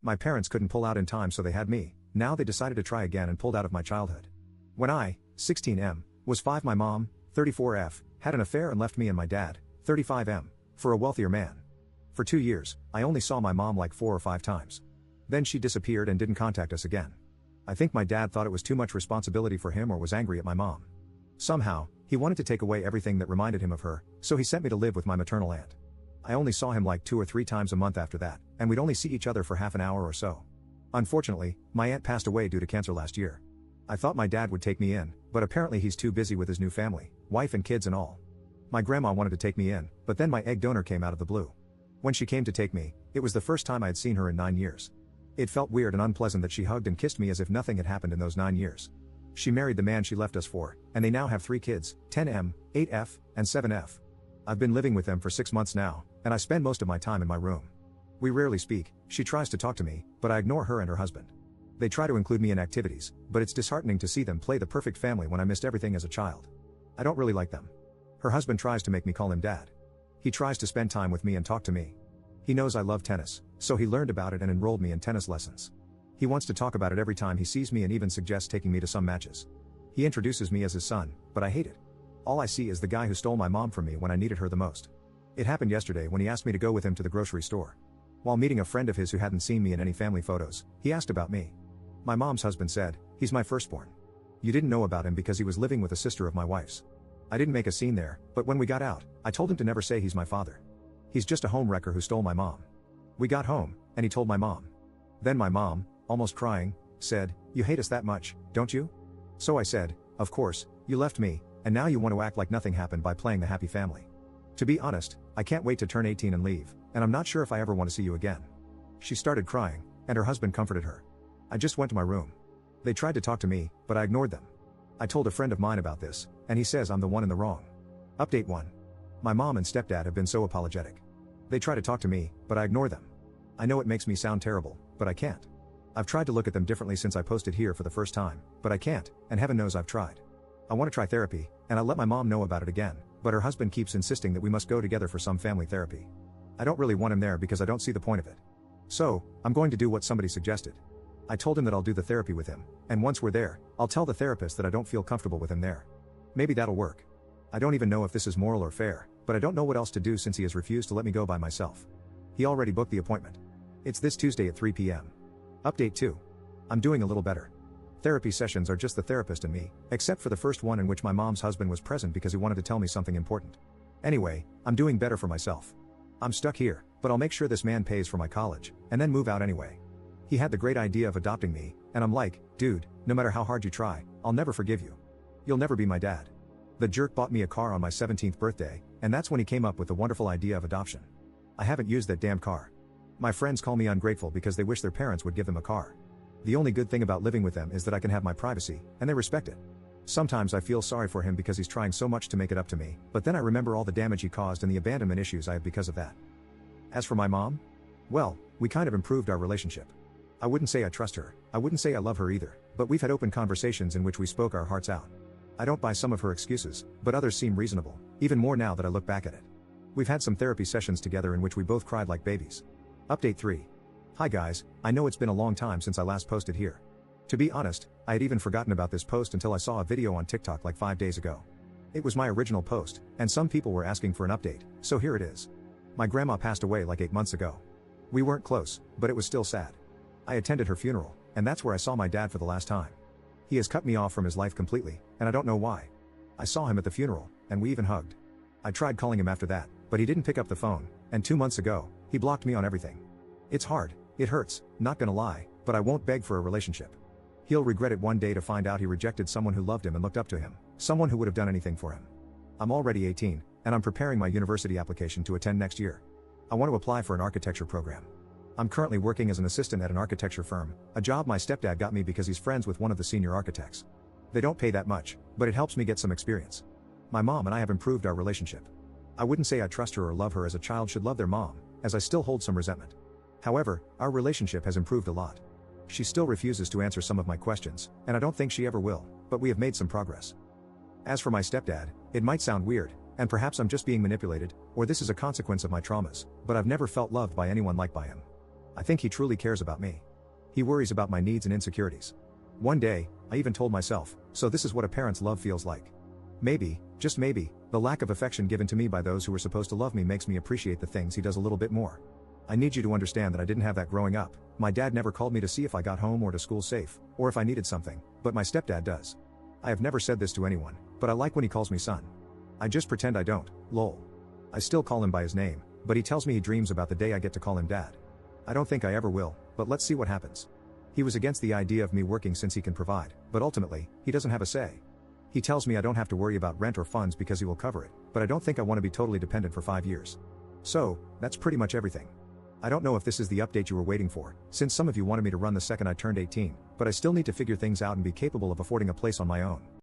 My parents couldn't pull out in time, so they had me. Now they decided to try again and pulled out of my childhood. When I, 16M, was 5, my mom, 34F, had an affair and left me and my dad, 35M, for a wealthier man. For 2 years, I only saw my mom like 4 or 5 times. Then she disappeared and didn't contact us again. I think my dad thought it was too much responsibility for him or was angry at my mom. Somehow, he wanted to take away everything that reminded him of her, so he sent me to live with my maternal aunt. I only saw him like 2 or 3 times a month after that, and we'd only see each other for half an hour or so. Unfortunately, my aunt passed away due to cancer last year. I thought my dad would take me in, but apparently he's too busy with his new family, wife and kids and all. My grandma wanted to take me in, but then my egg donor came out of the blue. When she came to take me, it was the first time I had seen her in 9 years. It felt weird and unpleasant that she hugged and kissed me as if nothing had happened in those 9 years. She married the man she left us for, and they now have 3 kids, 10M, 8F, and 7F. I've been living with them for 6 months now, and I spend most of my time in my room. We rarely speak. She tries to talk to me, but I ignore her and her husband. They try to include me in activities, but it's disheartening to see them play the perfect family when I missed everything as a child. I don't really like them. Her husband tries to make me call him dad. He tries to spend time with me and talk to me. He knows I love tennis, so he learned about it and enrolled me in tennis lessons. He wants to talk about it every time he sees me and even suggests taking me to some matches. He introduces me as his son, but I hate it. All I see is the guy who stole my mom from me when I needed her the most. It happened yesterday when he asked me to go with him to the grocery store. While meeting a friend of his who hadn't seen me in any family photos, he asked about me. My mom's husband said, "He's my firstborn. You didn't know about him because he was living with a sister of my wife's." I didn't make a scene there, but when we got out, I told him to never say he's my father. He's just a home wrecker who stole my mom. We got home, and he told my mom. Then my mom, almost crying, said, "You hate us that much, don't you?" So I said, "Of course, you left me, and now you want to act like nothing happened by playing the happy family. To be honest, I can't wait to turn 18 and leave, and I'm not sure if I ever want to see you again." She started crying, and her husband comforted her. I just went to my room. They tried to talk to me, but I ignored them. I told a friend of mine about this, and he says I'm the one in the wrong. Update 1. My mom and stepdad have been so apologetic. They try to talk to me, but I ignore them. I know it makes me sound terrible, but I can't. I've tried to look at them differently since I posted here for the first time, but I can't, and heaven knows I've tried. I want to try therapy, and I let my mom know about it again, but her husband keeps insisting that we must go together for some family therapy. I don't really want him there because I don't see the point of it. So, I'm going to do what somebody suggested. I told him that I'll do the therapy with him, and once we're there, I'll tell the therapist that I don't feel comfortable with him there. Maybe that'll work. I don't even know if this is moral or fair, but I don't know what else to do since he has refused to let me go by myself. He already booked the appointment. It's this Tuesday at 3 p.m. Update 2. I'm doing a little better. Therapy sessions are just the therapist and me, except for the first one in which my mom's husband was present because he wanted to tell me something important. Anyway, I'm doing better for myself. I'm stuck here, but I'll make sure this man pays for my college, and then move out anyway. He had the great idea of adopting me, and I'm like, dude, no matter how hard you try, I'll never forgive you. You'll never be my dad. The jerk bought me a car on my 17th birthday, and that's when he came up with the wonderful idea of adoption. I haven't used that damn car. My friends call me ungrateful because they wish their parents would give them a car. The only good thing about living with them is that I can have my privacy, and they respect it. Sometimes I feel sorry for him because he's trying so much to make it up to me, but then I remember all the damage he caused and the abandonment issues I have because of that. As for my mom? Well, we kind of improved our relationship. I wouldn't say I trust her, I wouldn't say I love her either, but we've had open conversations in which we spoke our hearts out. I don't buy some of her excuses, but others seem reasonable, even more now that I look back at it. We've had some therapy sessions together in which we both cried like babies. Update 3. Hi guys, I know it's been a long time since I last posted here. To be honest, I had even forgotten about this post until I saw a video on TikTok like 5 days ago. It was my original post, and some people were asking for an update, so here it is. My grandma passed away like 8 months ago. We weren't close, but it was still sad. I attended her funeral, and that's where I saw my dad for the last time. He has cut me off from his life completely, and I don't know why. I saw him at the funeral, and we even hugged. I tried calling him after that, but he didn't pick up the phone, and 2 months ago, he blocked me on everything. It's hard, it hurts, not gonna lie, but I won't beg for a relationship. He'll regret it one day to find out he rejected someone who loved him and looked up to him, someone who would have done anything for him. I'm already 18, and I'm preparing my university application to attend next year. I want to apply for an architecture program. I'm currently working as an assistant at an architecture firm, a job my stepdad got me because he's friends with one of the senior architects. They don't pay that much, but it helps me get some experience. My mom and I have improved our relationship. I wouldn't say I trust her or love her as a child should love their mom, as I still hold some resentment. However, our relationship has improved a lot. She still refuses to answer some of my questions, and I don't think she ever will, but we have made some progress. As for my stepdad, it might sound weird, and perhaps I'm just being manipulated, or this is a consequence of my traumas, but I've never felt loved by anyone like by him. I think he truly cares about me. He worries about my needs and insecurities. One day, I even told myself, so this is what a parent's love feels like. Maybe, just maybe, the lack of affection given to me by those who were supposed to love me makes me appreciate the things he does a little bit more. I need you to understand that I didn't have that growing up. My dad never called me to see if I got home or to school safe, or if I needed something, but my stepdad does. I have never said this to anyone, but I like when he calls me son. I just pretend I don't, lol. I still call him by his name, but he tells me he dreams about the day I get to call him dad. I don't think I ever will, but let's see what happens. He was against the idea of me working since he can provide, but ultimately, he doesn't have a say. He tells me I don't have to worry about rent or funds because he will cover it, but I don't think I want to be totally dependent for 5 years. So, that's pretty much everything. I don't know if this is the update you were waiting for, since some of you wanted me to run the second I turned 18, but I still need to figure things out and be capable of affording a place on my own.